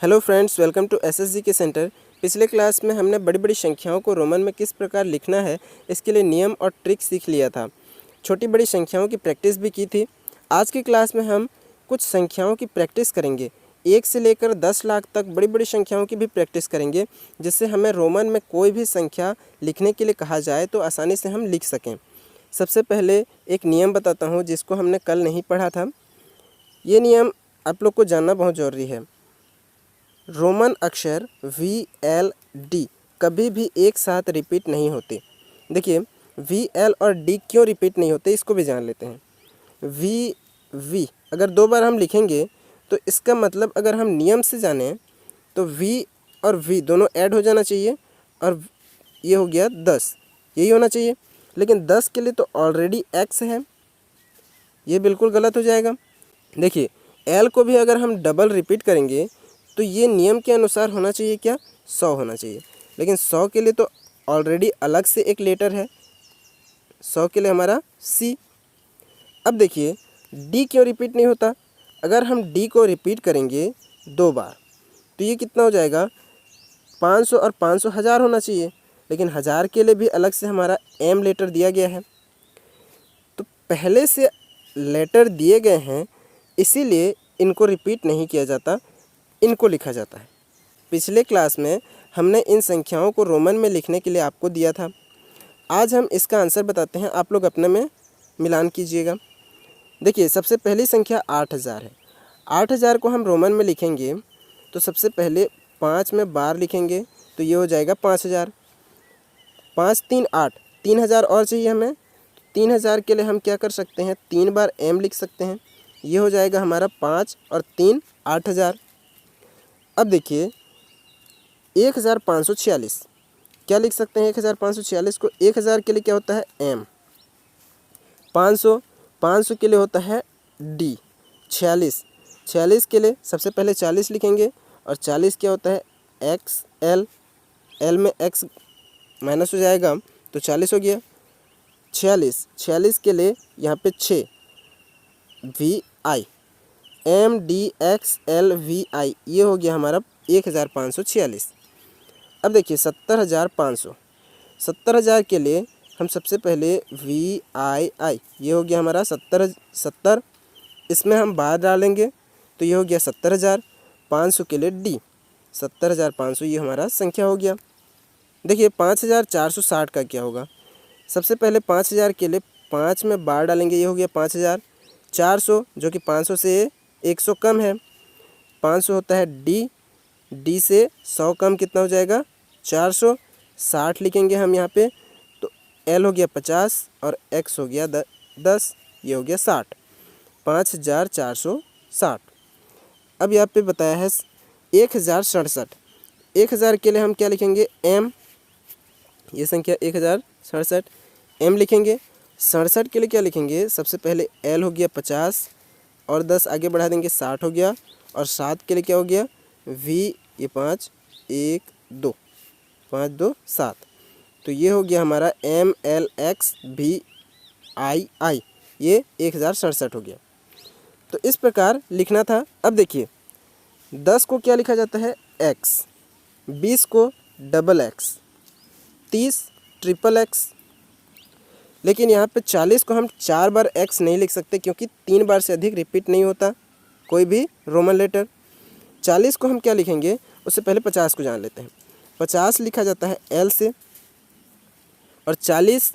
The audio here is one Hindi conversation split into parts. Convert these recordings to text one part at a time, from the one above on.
Hello friends, welcome to SSG के सेंटर। पिछले क्लास में हमने बड़ी बड़ी संख्याओं को रोमन में किस प्रकार लिखना है इसके लिए नियम और ट्रिक सीख लिया था। छोटी बड़ी संख्याओं की प्रैक्टिस भी की थी। आज की क्लास में हम कुछ संख्याओं की प्रैक्टिस करेंगे। 1 से लेकर 10 लाख तक बड़ी बड़ी संख्याओं की भी प्रैक्टिस करेंगे, जिससे हमें रोमन में कोई भी संख्या लिखने के लिए कहा जाए तो आसानी से हम लिख सकें। सबसे पहले एक नियम बताता हूँ जिसको हमने कल नहीं पढ़ा था। ये नियम आप लोग को जानना बहुत ज़रूरी है। रोमन अक्षर VLD कभी भी एक साथ रिपीट नहीं होते। देखिए, VL और D क्यों रिपीट नहीं होते इसको भी जान लेते हैं। V अगर 2 बार हम लिखेंगे तो इसका मतलब अगर हम नियम से जानें तो V और V दोनों ऐड हो जाना चाहिए और ये हो गया 10, यही होना चाहिए। लेकिन 10 के लिए तो ऑलरेडी X है, ये बिल्कुल गलत हो जाएगा। देखिए, L को भी अगर हम डबल रिपीट करेंगे तो ये नियम के अनुसार होना चाहिए क्या, 100 होना चाहिए। लेकिन 100 के लिए तो ऑलरेडी अलग से एक लेटर है, 100 के लिए हमारा C। अब देखिए, D क्यों रिपीट नहीं होता। अगर हम D को रिपीट करेंगे 2 बार तो ये कितना हो जाएगा, 500 और 500 1000 होना चाहिए। लेकिन 1000 के लिए भी अलग से हमारा M लेटर दिया गया है। तो पहले से लेटर दिए गए हैं, इसीलिए इनको रिपीट नहीं किया जाता, इनको लिखा जाता है। पिछले क्लास में हमने इन संख्याओं को रोमन में लिखने के लिए आपको दिया था। आज हम इसका आंसर बताते हैं, आप लोग अपने में मिलान कीजिएगा। देखिए, सबसे पहली संख्या 8000 है। 8000 को हम रोमन में लिखेंगे तो सबसे पहले 5 में बार लिखेंगे तो ये हो जाएगा 5000। 5 3 8, 3000 और चाहिए हमें। 3000 के लिए हम क्या कर सकते हैं, 3 बार M लिख सकते हैं, ये हो जाएगा हमारा 5 और 3 8000। अब देखिए, 1546 क्या लिख सकते हैं, 1546 को 1000 के लिए क्या होता है M, 500 के लिए होता है D, 46 के लिए सबसे पहले 40 लिखेंगे और 40 क्या होता है XL, L में X माइनस हो जाएगा तो 40 हो गया। 46 के लिए यहाँ पे 6 VI, MDXLVI, ये हो गया हमारा 1546। अब देखिए 70500 के लिए हम सबसे पहले VII, ये हो गया हमारा 70, इसमें हम बार डालेंगे तो ये हो गया 70000। 500 के लिए D, 70500 ये हमारा संख्या हो गया। देखिए 5460 का क्या होगा, सबसे पहले 5000 के लिए 5 में बार डालेंगे, ये हो गया 5000। 400 जो कि 500 से 100 कम है, 500 होता है D से 100 कम कितना हो जाएगा 400। 60 लिखेंगे हम यहाँ पे तो L हो गया 50 और X हो गया 10, ये हो गया 60, 5460। अब यहाँ पे बताया है 1067। 1000 के लिए हम क्या लिखेंगे M, ये संख्या 1067, M लिखेंगे। 67 के लिए क्या लिखेंगे, सबसे पहले L हो गया 50 और 10 आगे बढ़ा देंगे 60 हो गया। और 7 के लिए क्या हो गया V, ये 5 1 2 5 2 7, तो ये हो गया हमारा MLXVII, ये 1067 हो गया। तो इस प्रकार लिखना था। अब देखिए, 10 को क्या लिखा जाता है X, 20 को डबल X, 30 ट्रिपल X। लेकिन यहाँ पे 40 को हम 4 बार X नहीं लिख सकते क्योंकि 3 बार से अधिक रिपीट नहीं होता कोई भी रोमन लेटर। 40 को हम क्या लिखेंगे, उससे पहले 50 को जान लेते हैं। 50 लिखा जाता है L से और 40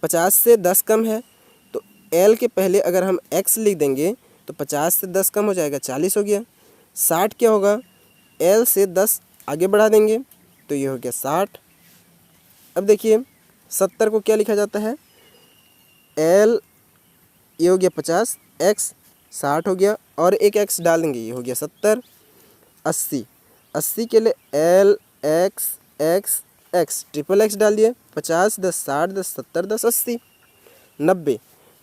50 से 10 कम है तो L के पहले अगर हम X लिख देंगे तो 50 से 10 कम हो जाएगा, 40 हो गया। 60 क्या होगा, L से 10 आगे बढ़ा देंगे तो ये हो गया 60। अब देखिए 70 को क्या लिखा जाता है L, ये हो गया 50, X 60 हो गया और एक X डाल देंगे, ये हो गया 70। 80 के लिए L X X X triple X डाल दिए, 50 10 60 10 70 10 80।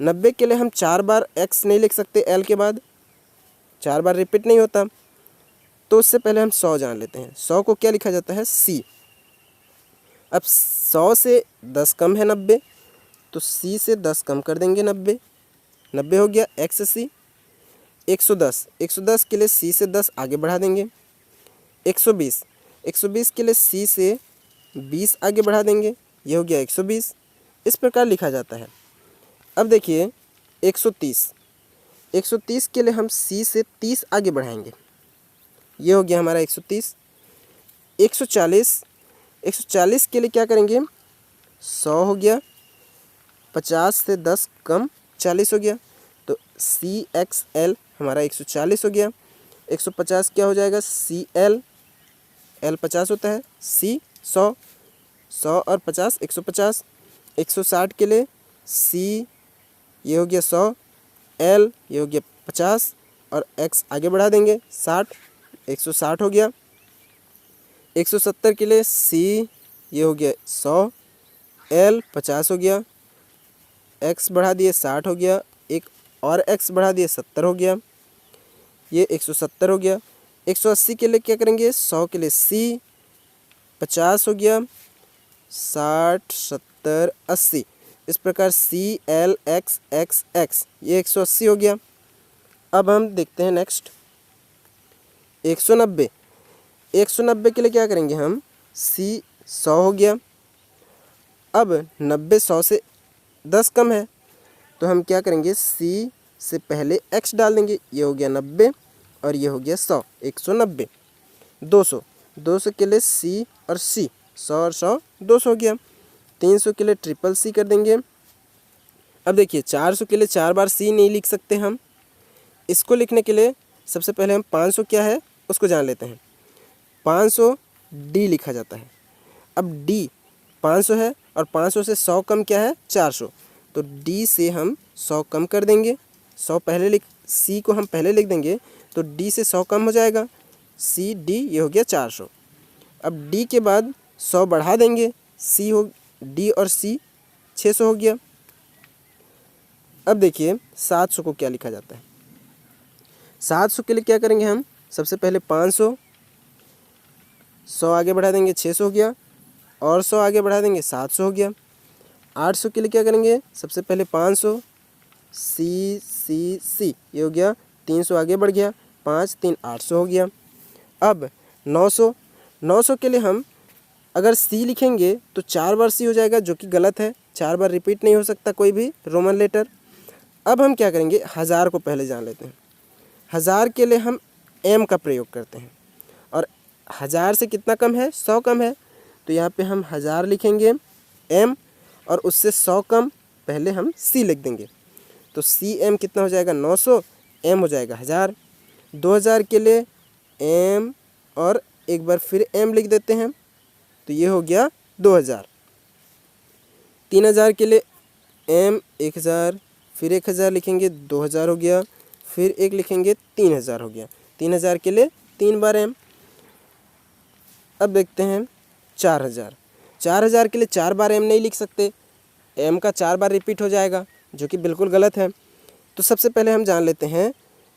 90 के लिए हम 4 बार X नहीं लिख सकते, L के बाद 4 बार रिपीट नहीं होता, तो उससे पहले हम 100 जान लेते हैं। 100 को क्या लिखा जाता है C। अब 100 से 10 कम है 90, तो C से 10 कम कर देंगे 90 हो गया XC। 110 के लिए C से 10 आगे बढ़ा देंगे, 120, 120 के लिए C से 20 आगे बढ़ा देंगे, ये हो गया 120। इस प्रकार लिखा जाता है। अब देखिए 130, 130 के लिए हम C से 30 आगे बढ़ाएंगे, ये हो गया हमारा 130। 140, 140 के लिए क्या करेंगे, 100 हो गया, 50 से 10 कम 40 हो गया, तो CXL हमारा 140 हो गया। 150 क्या हो जाएगा, CL, L 50 होता है, C 100, 100 और 50 150। 160 के लिए C ये हो गया 100, L ये हो गया 50 और X आगे बढ़ा देंगे 60, 160 हो गया। 170 के लिए C ये हो गया 100, L 50 हो गया, X बढ़ा दिए 60 हो गया, एक और X बढ़ा दिए 70 हो गया, ये 170 हो गया। 180 के लिए क्या करेंगे, 100 के लिए C 50 हो गया, 60 70 80, इस प्रकार CL X X X ये 180 हो गया। अब हम देखते हैं नेक्स्ट 190, 190 के लिए क्या करेंगे हम, C 100 हो गया। अब 90 100 से 10 कम है, तो हम क्या करेंगे, C से पहले X डाल देंगे, ये हो गया 90 और ये हो गया 100, 190। 200, 200 के लिए C और C, 100 और 100 200 हो गया। 300 के लिए ट्रिपल C कर देंगे। अब देखिए 400 के लिए 4 बार C नहीं लिख सकते हम, इसको लिखने के लिए सबसे पहले हम 500 क्या है उसको जान लेते हैं। 500 D लिखा जाता है। अब D 500 है और 500 से 100 कम क्या है, 400, तो D से हम 100 कम कर देंगे। 100 पहले लिख, C को हम पहले लिख देंगे तो D से 100 कम हो जाएगा, C D ये हो गया 400। अब D के बाद 100 बढ़ा देंगे, C हो D और C 600 हो गया। अब देखिए 700 को क्या लिखा जाता है। 700 के लिए क्या करेंगे हम, सबसे पहले 500, 100 आगे बढ़ा देंगे 600 हो गया, और 100 आगे बढ़ा देंगे 700 हो गया। 800 के लिए क्या करेंगे, सबसे पहले 500, C ये हो गया, 300 आगे बढ़ गया, 5 3 800 हो गया। अब 900, 900 के लिए हम अगर C लिखेंगे तो 4 बार C हो जाएगा, जो कि गलत है, 4 बार रिपीट नहीं हो सकता कोई भी रोमन लेटर। अब हम क्या करेंगे, 1000 को पहले जान लेते हैं। 1000 के लिए हम M का प्रयोग करते हैं, और 1000 से कितना कम है, 100 कम है, तो यहाँ पे हम 1000 लिखेंगे M, और उससे 100 कम पहले हम C लिख देंगे, तो CM कितना हो जाएगा, 900, M हो जाएगा 1000। 2000 के लिए M और एक बार फिर M लिख देते हैं, तो ये हो गया 2000। 3000 के लिए M 1000, फिर 1000 लिखेंगे, 2000 हो गया, फिर एक लिखेंगे, 3000 हो गया। 3000 के लिए 3 बार M। अब देखते हैं 4000, 4000 के लिए 4 बार M नहीं लिख सकते, M का 4 बार रिपीट हो जाएगा, जो कि बिल्कुल गलत है। तो सबसे पहले हम जान लेते हैं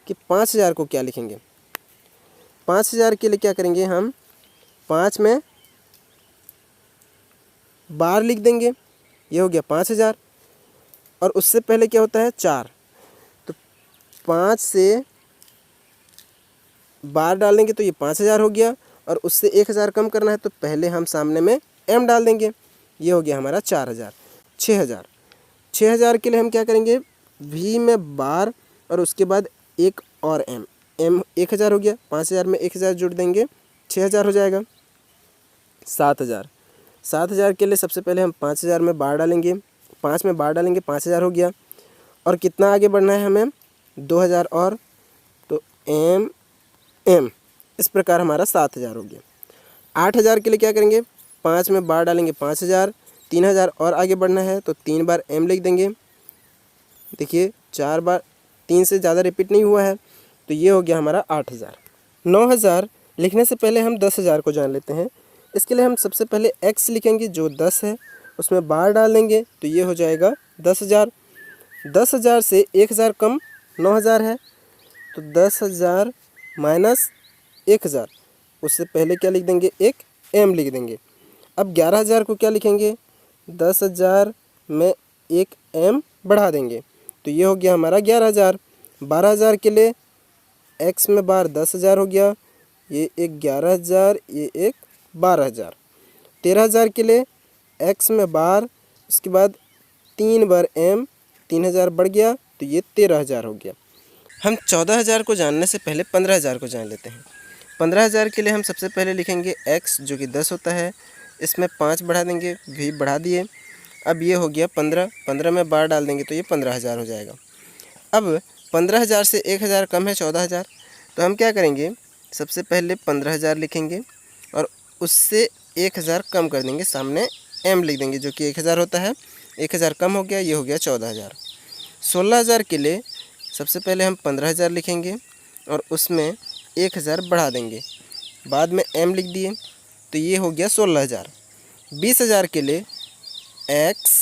कि 5000 को क्या लिखेंगे। 5000 के लिए क्या करेंगे, हम 5 में बार लिख देंगे, ये हो गया 5000, और उससे पहले क्या होता है, 4, तो 5 से बार डाल देंगे तो ये 5000 हो गया, और उससे 1000 कम करना है तो पहले हम सामने में M डाल देंगे, ये हो गया हमारा 4000। 6000, 6000 के लिए हम क्या करेंगे, V में बार और उसके बाद एक और M 1000 हो गया, 5000 में 1000 जोड़ देंगे, 6000 हो जाएगा। 7000, 7000 के लिए सबसे पहले हम 5000 में बार डालेंगे, 5 में बार डालेंगे, 5000 हो गया, और कितना आगे बढ़ना है हमें, 2000 और, तो M, इस प्रकार हमारा 7000 हो गया। 8000 के लिए क्या करेंगे, 5 में बार डालेंगे 5000, 3000 और आगे बढ़ना है तो 3 बार M लिख देंगे। देखिए 4 बार, 3 से ज़्यादा रिपीट नहीं हुआ है, तो ये हो गया हमारा 8000। 9000 लिखने से पहले हम 10000 को जान लेते हैं। इसके लिए हम सबसे पहले X लिखेंगे जो 10 है, उसमें बार डाल देंगे तो ये हो जाएगा 10000। 10000 से 1000 कम 9000 है, तो 10000 माइनस 1000, उससे पहले क्या लिख देंगे, एक M लिख देंगे। अब 11000 को क्या लिखेंगे, 10000 में एक M बढ़ा देंगे, तो ये हो गया हमारा 11000। 12000 के लिए X में बार 10000 हो गया, ये एक 11,000, ये एक 12,000। 13,000 के लिए x में बार, उसके बाद 3 बार m, 3,000 बढ़ गया तो ये 13,000 हो गया। हम 14,000 को जानने से पहले 15,000 को जान लेते हैं। 15,000 के लिए हम सबसे पहले लिखेंगे x जो कि 10 होता है, इसमें 5 बढ़ा देंगे, v बढ़ा दिए। अब ये हो गया 15, 15 में बार डाल देंगे तो ये 15,000 हो जाएगा। अब 15,000 से 1,000 कम है 14,000, तो हम क्या करेंगे, सबसे पहले 15,000 लिखेंगे और उससे 1,000 कम कर देंगे, सामने m लिख देंगे जो कि 1,000 होता है। 1,000 कम हो गया, ये हो गया 14,000। 16,000 के लिए सबसे पहले हम 15,000 लिखेंगे और उसमें 1,000 बढ़ा देंगे, बाद में m लिख दिए तो ये हो गया 16,000। 20,000 के लिए x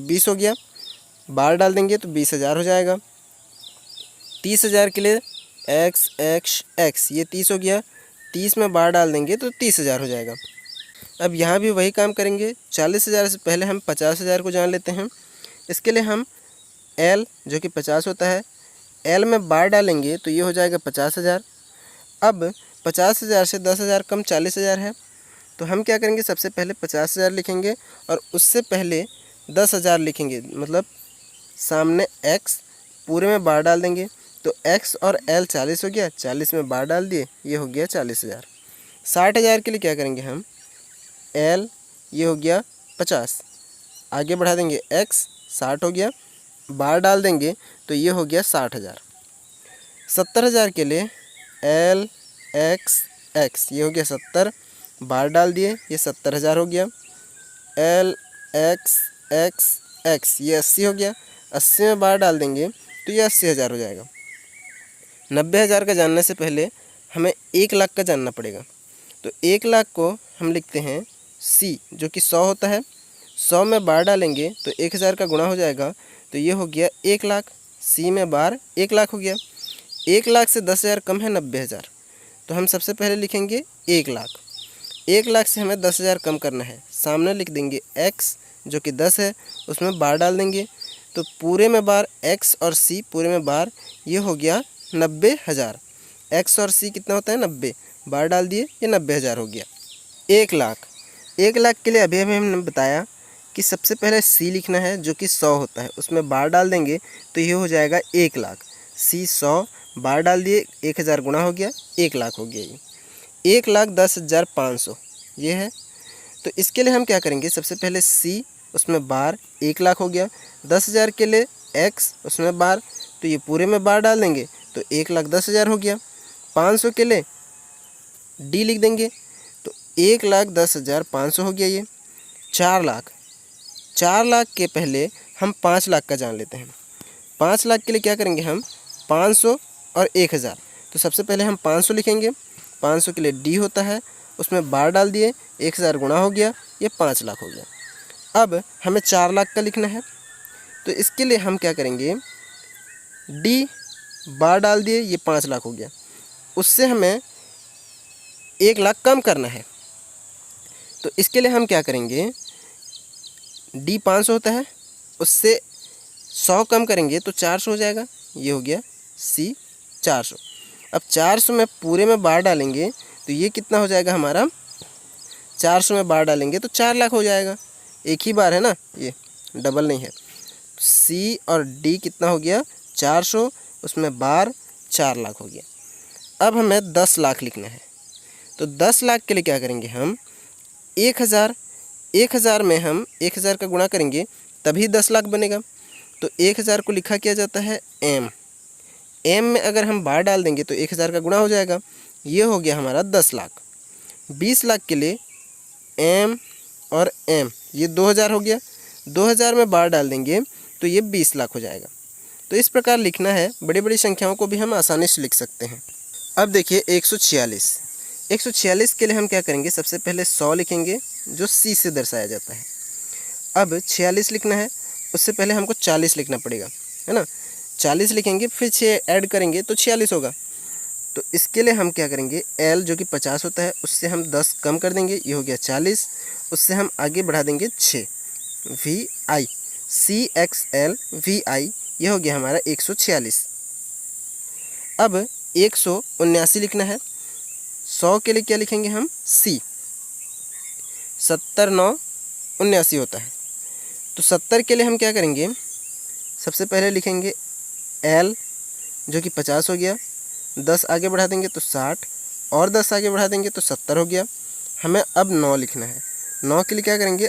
20 हो गया, बार डाल देंगे तो 20,000 हो जाएगा। 30,000 के लिए x ये 30 हो गया, 30 में बार डाल देंगे तो 30,000 हो जाएगा। अब यहाँ भी वही काम करेंगे। 40,000 से पहले हम 50,000 को जान लेते हैं। इसके लिए हम l जो कि 50 होता है, l में बार डालेंगे तो ये हो जाएगा 50,000। अब 50,000 से 10,000 कम 40,000 है, तो हम क्या करेंगे, सबसे पहले 50,000 लिखेंगे और उससे पहले 10,000 लिखेंगे, मतलब सामने x पूरे में बार डाल देंगे तो x और l 40 हो गया, 40 में बार डाल दिए, ये हो गया 40,000। 60,000 के लिए क्या करेंगे हम, l ये हो गया 50, आगे बढ़ा देंगे x 60 हो गया, बार डाल देंगे तो ये हो गया 60,000। 70,000 के लिए l x ये हो गया 70, बार डाल दिए, ये 70,000 हो गया। l x ये 80 हो गया, 80 में बार डाल देंगे तो ये 80,000 हो जाएगा। 90,000 का जानने से पहले हमें 1,00,000 का जानना पड़ेगा, तो 1,00,000 को हम लिखते हैं c जो कि 100 होता है। 100 में बार डालेंगे तो 1,000 का गुणा हो जाएगा, तो ये हो गया 1,00,000, c में बार 1,00,000 हो गया। 1,00,000 से 10,000 कम है 90,000, तो हम सबसे पहले लिखेंगे 1,00,000। 1,00,000 से हमें 10,000 कम करना है, सामने लिख देंगे x जो कि 10 है, उसमें बार डाल देंगे तो पूरे में बार x और c पूरे में बार, ये हो गया 90,000। x और c कितना होता है 90, बार डाल दिए, ये 90,000 हो गया। 1,00,000 1,00,000 के लिए अभी हमने बताया कि सबसे पहले c लिखना है जो कि 100 होता है, उसमें बार डाल देंगे तो ये हो जाएगा 1,00,000। c 100 बार डाल दिए, 1,000 गुणा हो गया, 1,00,000 हो गया। ये 1,10,500 ये है। तो इसके लिए हम क्या करेंगे, सबसे पहले c उसमें बार 1,00,000 हो गया। 10,000 के लिए x उसमें बार, तो ये पूरे में बार डाल देंगे तो 1,10,000 हो गया। 500 के लिए d लिख देंगे तो 1,10,500 हो गया। ये 4,00,000 के पहले हम 5,00,000 का जान लेते हैं। 5,00,000 के लिए क्या करेंगे हम, 500 और 1,000, तो सबसे पहले हम 500 लिखेंगे। 500 के लिए d होता है, उसमें बार डाल दिए, 1,000 गुणा हो गया, ये 5,00,000 हो गया। अब हमें 4,00,000 का लिखना है, तो इसके लिए हम क्या करेंगे, d बार डाल दिए, ये 5,00,000 हो गया। उससे हमें 1,00,000 कम करना है, तो इसके लिए हम क्या करेंगे, d 500 होता है, उससे 100 कम करेंगे तो 400 हो जाएगा, ये हो गया c 400। अब 400 में पूरे में बार डालेंगे तो ये कितना हो जाएगा हमारा, 400 में बार डालेंगे तो 4,00,000 हो जाएगा। एक ही बार है ना, ये डबल नहीं है। c और d कितना हो गया 400, उसमें बार 4,00,000 हो गया। अब हमें 10,00,000 लिखना है, तो 10,00,000 के लिए क्या करेंगे हम, 1,000 में हम 1,000 का गुणा करेंगे तभी 10,00,000 बनेगा। तो 1,000 को लिखा किया जाता है m में अगर हम बार डाल देंगे तो 1,000 का गुणा हो जाएगा, ये हो गया हमारा 10,00,000। 20,00,000 के लिए m और m ये 2,000 हो गया, 2,000 में बार डाल देंगे तो ये 20,00,000 हो जाएगा। तो इस प्रकार लिखना है, बड़ी बड़ी संख्याओं को भी हम आसानी से लिख सकते हैं। अब देखिए 146 के लिए हम क्या करेंगे, सबसे पहले 100 लिखेंगे जो c से दर्शाया जाता है। अब 46 लिखना है, उससे पहले हमको 40 लिखना पड़ेगा, है ना। 40 लिखेंगे, फिर 6 ऐड करेंगे तो 46 होगा। तो इसके लिए हम क्या करेंगे, l जो कि 50 होता है, उससे हम 10 कम कर देंगे, ये हो गया 40। उससे हम आगे बढ़ा देंगे 6, vi CXL vi, ये हो गया हमारा 146। अब 179 लिखना है, 100 के लिए क्या लिखेंगे हम, C। 70 9 79 होता है। तो 70 के लिए हम क्या करेंगे, सबसे पहले लिखेंगे L जो कि 50 हो गया, 10 आगे बढ़ा देंगे तो 60 और 10 आगे बढ़ा देंगे तो 70 हो गया। हमें अब 9 लिखना है। 9 के लिए क्या करेंगे,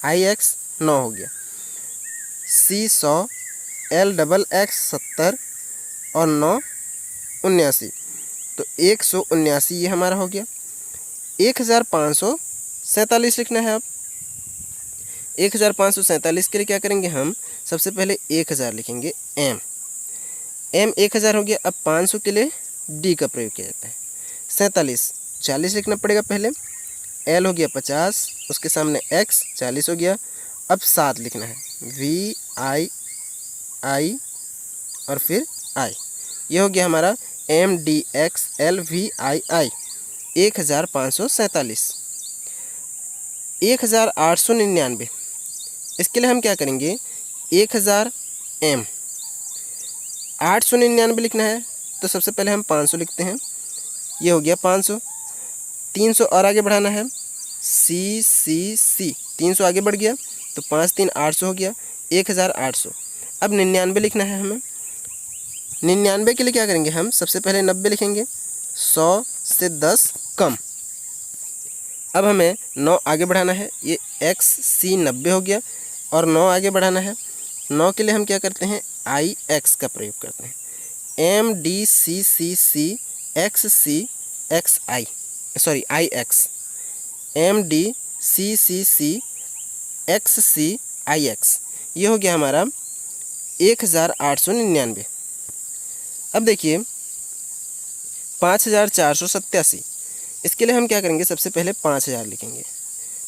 IX 9 हो गया। C 100, LXX 70 और 9 79, तो 179 ये हमारा हो गया। 1547 लिखना है। अब 1547 के लिए क्या करेंगे हम, सबसे पहले 1000 लिखेंगे, M 1000 हो गया। अब 500 के लिए D का प्रयोग किया जाता है। 47 40 लिखना पड़ेगा पहले। L हो गया 50, उसके सामने X 40 हो गया। अब 7 लिखना है, VI और फिर I। ये हो गया हमारा MDXLVII 1547। 1899 इसके लिए हम क्या करेंगे, 1000 M 899 लिखना है। तो सबसे पहले हम 500 लिखते हैं, ये हो गया 500। 300 और आगे बढ़ाना है, C 300 आगे बढ़ गया तो 5 3 800 हो गया, 1800। अब 99 लिखना है हमें। 99 के लिए क्या करेंगे हम, सबसे पहले 90 लिखेंगे, 100 से 10 कम। अब हमें 9 आगे बढ़ाना है, ये XC 90 हो गया और 9 आगे बढ़ाना है। 9 के लिए हम क्या करते हैं, IX का प्रयोग करते हैं, IX MDCCCXCIX। ये हो गया हमारा 1899। अब देखिए 5487, इसके लिए हम क्या करेंगे, सबसे पहले 5000 लिखेंगे।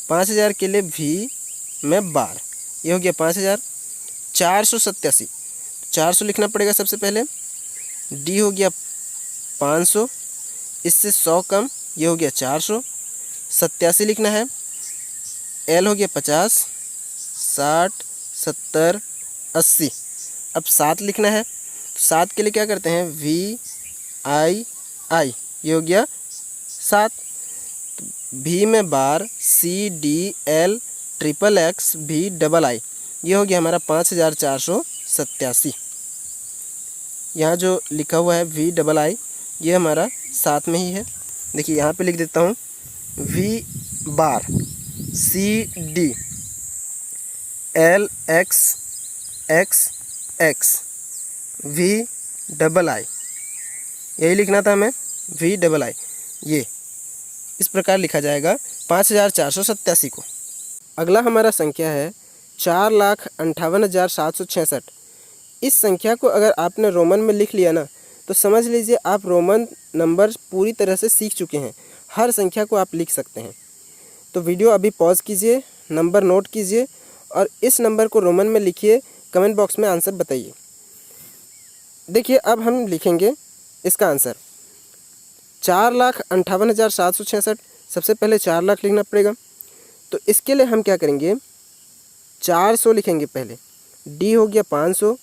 5000 के लिए V में 12, ये हो गया 5000। 487 400 लिखना पड़ेगा सबसे पहले। D हो गया 500, इससे 100 कम, ये हो गया 400। 87 लिखना है। L हो गया 50, 60 70 80। अब 7 लिखना है। 7 के लिए क्या करते हैं, VI, ये हो गया 7। V में 12, CDL XXX VII, ये हो गया हमारा 5487। यहाँ जो लिखा हुआ है VII ये हमारा साथ में ही है। देखिए यहाँ पे लिख देता हूँ, V बार CDL XXX VII, यही लिखना था हमें, VII। ये इस प्रकार लिखा जाएगा 5487 को। अगला हमारा संख्या है 4,58,766। इस संख्या को अगर आपने रोमन में लिख लिया ना, तो समझ लीजिए आप रोमन नंबर पूरी तरह से सीख चुके हैं। हर संख्या को आप लिख सकते हैं। तो वीडियो अभी पॉज कीजिए, नंबर नोट कीजिए और इस नंबर को रोमन में लिखिए। कमेंट बॉक्स में आंसर बताइए। देखिए अब हम लिखेंगे इसका आंसर 4,58,766। सबसे पहले 4 लाख लिखना पड़ेगा। तो इसके लिए हम क्या करेंगे, 400 लिखेंगे पहले। D हो गया 500,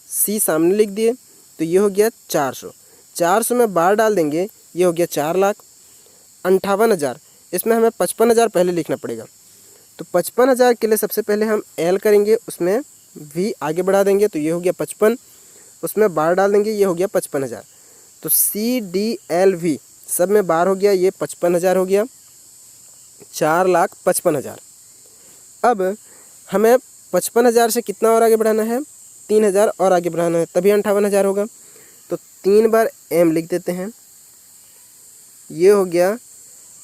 C सामने लिख दिए तो ये हो गया 400। 400 में बार डाल देंगे, ये हो गया 4,58,000। इसमें हमें 55,000 पहले लिखना पड़ेगा। तो 55,000 के लिए सबसे पहले हम L करेंगे, उसमें V आगे बढ़ा देंगे तो ये हो गया 55, उसमें बार डाल देंगे, ये हो गया 55,000। तो CDLV सब में बार हो गया, ये 55,000 हो गया, 4,55,000। अब हमें 55,000 से कितना और आगे बढ़ाना है, 3,000 और आगे बढ़ाना है, तभी 58,000 होगा। तो 3 बार M लिख देते हैं, ये हो गया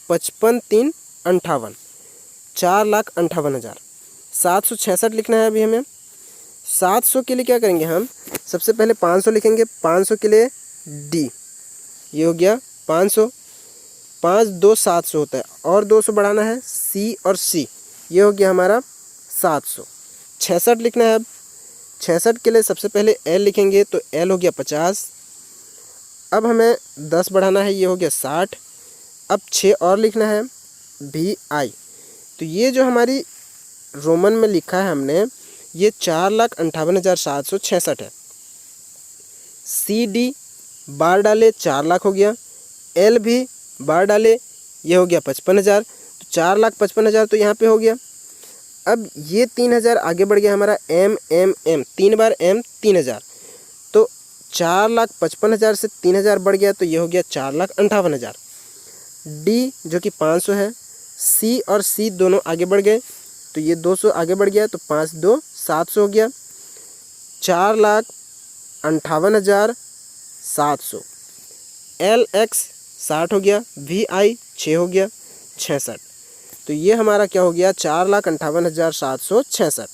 55 3 58, 4,58,000। 766 लिखना है अभी हमें। 700 के लिए क्या करेंगे हम, सबसे पहले 500 लिखेंगे। 500 के लिए D, ये हो गया 500। 5 2 700 होता है और 200 बढ़ाना है, C और C, ये हो गया हमारा 700। 66 लिखना है अब। 66 के लिए सबसे पहले L लिखेंगे तो L हो गया 50। अब हमें 10 बढ़ाना है, ये हो गया 60। अब 6 और लिखना है, VI। तो ये जो हमारी रोमन में लिखा है हमने, ये 4,58,766 है। CD बार डाले 4 लाख हो गया। एल भी बार डाले, ये हो गया 55,000, तो 4,55,000 तो यहाँ पे हो गया। अब ये 3,000 आगे बढ़ गया हमारा एम एम एम, 3 बार एम 3,000, तो 4,55,000 से 3,000 बढ़ गया, तो ये हो गया 4,58,000। डी जो कि 500 है, सी और सी दोनों आगे बढ़ गए, तो ये 200 आगे बढ़ गया, तो 5 2 700 हो गया, 4,58,700। एल एक्स 60 हो गया, वी आई 6 हो गया 66, तो ये हमारा क्या हो गया 4,58,766।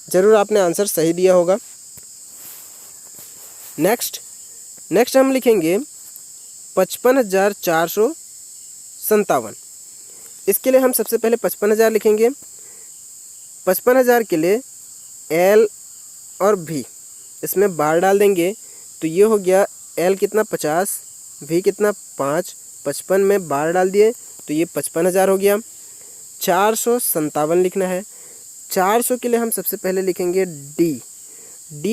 ज़रूर आपने आंसर सही दिया होगा। नेक्स्ट हम लिखेंगे 55,457। इसके लिए हम सबसे पहले 55,000 लिखेंगे। 55,000 के लिए एल और भी इसमें बार डाल देंगे, तो ये हो गया एल कितना 50, भी कितना 5, 55 में बार डाल दिए, तो ये 55,000 हो गया। 457 लिखना है। 400 के लिए हम सबसे पहले लिखेंगे डी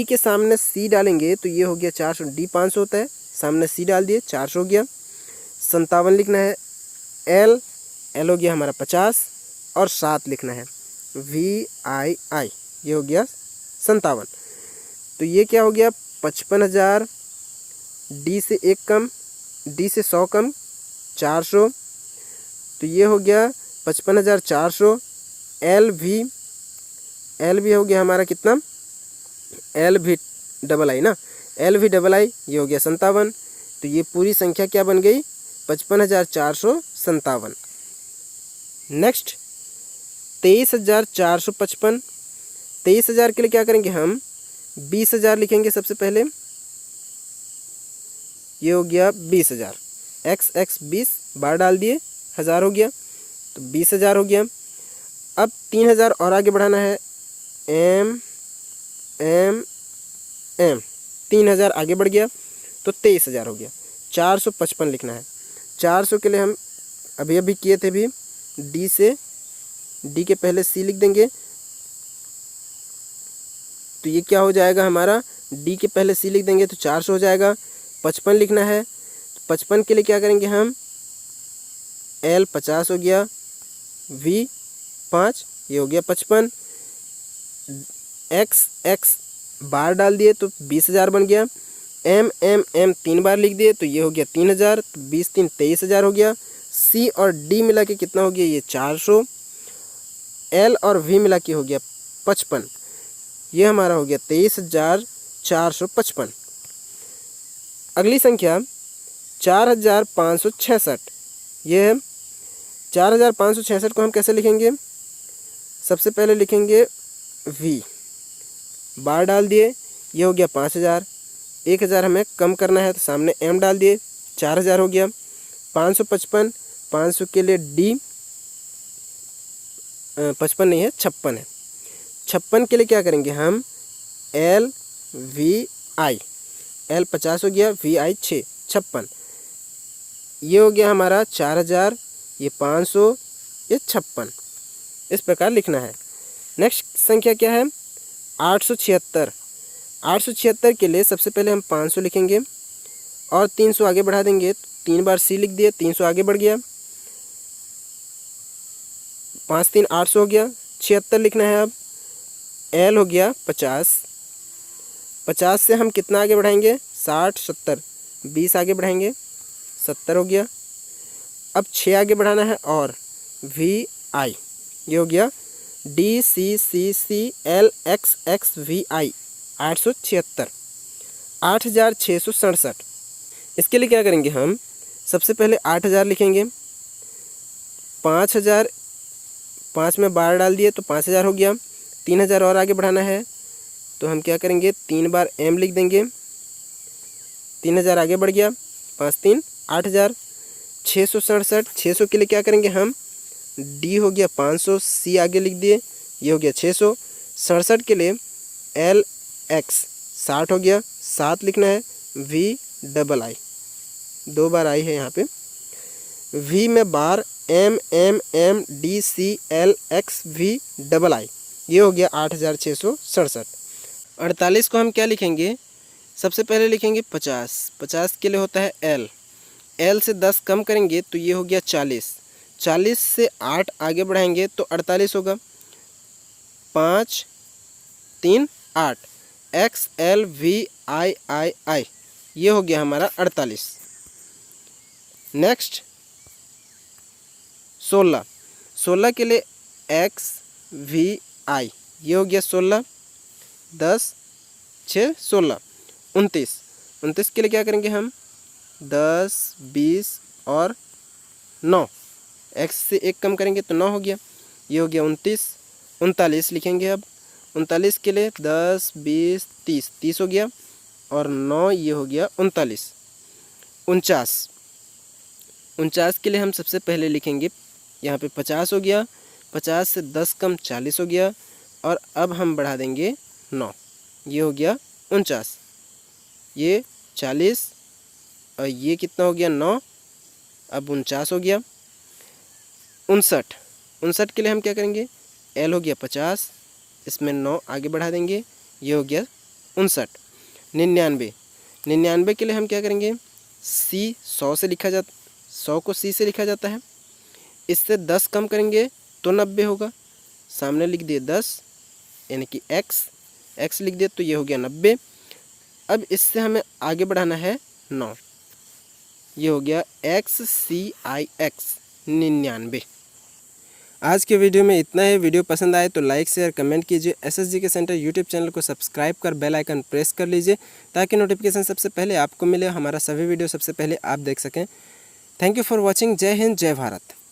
के सामने सी डालेंगे, तो ये हो गया 400, डी 500 होता है, सामने सी डाल दिए 400 हो गया। 57 लिखना है। एल हो गया हमारा 50 और 7 लिखना है, वी आई आई, ये हो गया 57, तो ये क्या हो गया 55,000, डी से 1 कम, डी से 100 कम 400, तो ये हो गया 55,400। एल भी हो गया हमारा कितना, एल भी डबल आई ना, एल भी डबल आई, ये हो गया 57, तो ये पूरी संख्या क्या बन गई 55,457। नेक्स्ट 23,455। 23,000 के लिए क्या करेंगे हम 20,000 लिखेंगे सबसे पहले, ये हो गया 20,000, एक्स 20 बार डाल दिए, 1000 हो गया, तो 20,000 हो गया। अब 3,000 और आगे बढ़ाना है, एम 3,000 आगे बढ़ गया, तो 23,000 हो गया। 455 लिखना है। 400 के लिए हम अभी किए थे भी, डी के पहले सी लिख देंगे, तो ये क्या हो जाएगा हमारा, डी के पहले सी लिख देंगे तो 400 हो जाएगा। 55 लिखना है, तो 55 के लिए क्या करेंगे हम, एल 50 हो गया, वी 5, ये हो गया 55, एक्स बार डाल दिए तो 20,000 बन गया। एम 3 बार लिख दिए, तो ये हो गया 3,000, तो 20 3 23,000 हो गया। सी और डी मिला के कितना हो गया, ये 400। एल और वी मिला के हो गया 55, ये हमारा हो गया 23,455। अगली संख्या 4,566, ये है 4,566 को हम कैसे लिखेंगे, सबसे पहले लिखेंगे वी, बार डाल दिए, ये हो गया 5,000, 1,000 हमें कम करना है, तो सामने एम डाल दिए, 4,000 हो गया। 555, 500 के लिए डी 55 नहीं है 56 है। 56 के लिए क्या करेंगे हम, एल वी आई, एल 50 हो गया, वी आई 6, 56, ये हो गया हमारा 4,000, ये 500, ये 56, इस प्रकार लिखना है। नेक्स्ट संख्या क्या है 876। 876 के लिए सबसे पहले हम 500 लिखेंगे और 300 आगे बढ़ा देंगे, तो 3 बार सी लिख दिए, 300 आगे बढ़ गया, 5 3 800 हो गया। 76 लिखना है। अब एल हो गया 50, 50 से हम कितना आगे बढ़ाएंगे 60 70, 20 आगे बढ़ाएंगे 70 हो गया। अब 6 आगे बढ़ाना है और वी आई, ये हो गया D C C C L X X V I 876, 8,667। इसके लिए क्या करेंगे हम, सबसे पहले 8,000 लिखेंगे, 5,000 5 में बार डाल दिए तो 5,000 हो गया। 3,000 और आगे बढ़ाना है, तो हम क्या करेंगे 3 बार एम लिख देंगे, 3,000 आगे बढ़ गया, 5 3 8,000। 667, 600 के लिए क्या करेंगे हम, डी हो गया 500, सी आगे लिख दिए, ये हो गया 600। 67 के लिए एल एक्स 60 हो गया, 7 लिखना है, वी डबल आई, 2 बार आई है यहाँ पे, वी में बार M D C L X V double I, ये हो गया 8,667। 48 को हम क्या लिखेंगे, सबसे पहले लिखेंगे 50, 50 के लिए होता है एल, L से 10 कम करेंगे तो ये हो गया 40। 40 से 8 आगे बढ़ाएंगे तो 48 होगा। 5 3 8 XLVIII ये हो गया हमारा 48। नेक्स्ट 16 के लिए XVI ये हो गया 16। 10 6 16 29 के लिए क्या करेंगे हम 10 20 और 9 x से 1 कम करेंगे तो 9 हो गया। ये हो गया 29। 39 लिखेंगे अब 39 के लिए 10 20 30 30 हो गया और 9 ये हो गया 39। 49 के लिए हम सबसे पहले लिखेंगे यहाँ पे 50 हो गया। 50 से 10 कम 40 हो गया और अब हम बढ़ा देंगे 9 ये हो गया 49। ये 40 और ये कितना हो गया 9 अब 49 हो गया। 59 के लिए हम क्या करेंगे L हो गया 50 इसमें 9 आगे बढ़ा देंगे ये हो गया 59। 99 के लिए हम क्या करेंगे C 100 से लिखा जाता 100 को C से लिखा जाता है। इससे 10 कम करेंगे तो 90 होगा। सामने लिख दिए 10 यानी कि x लिख दिए तो ये हो गया 90। अब इससे हमें आगे बढ़ाना है 9 ये हो गया XCIX 99। आज के वीडियो में इतना है। वीडियो पसंद आए तो लाइक शेयर कमेंट कीजिए। SSG के सेंटर यूट्यूब चैनल को सब्सक्राइब कर बेल आइकन प्रेस कर लीजिए ताकि नोटिफिकेशन सबसे पहले आपको मिले, हमारा सभी वीडियो सबसे पहले आप देख सकें। Thank you for watching. जय हिंद जय भारत।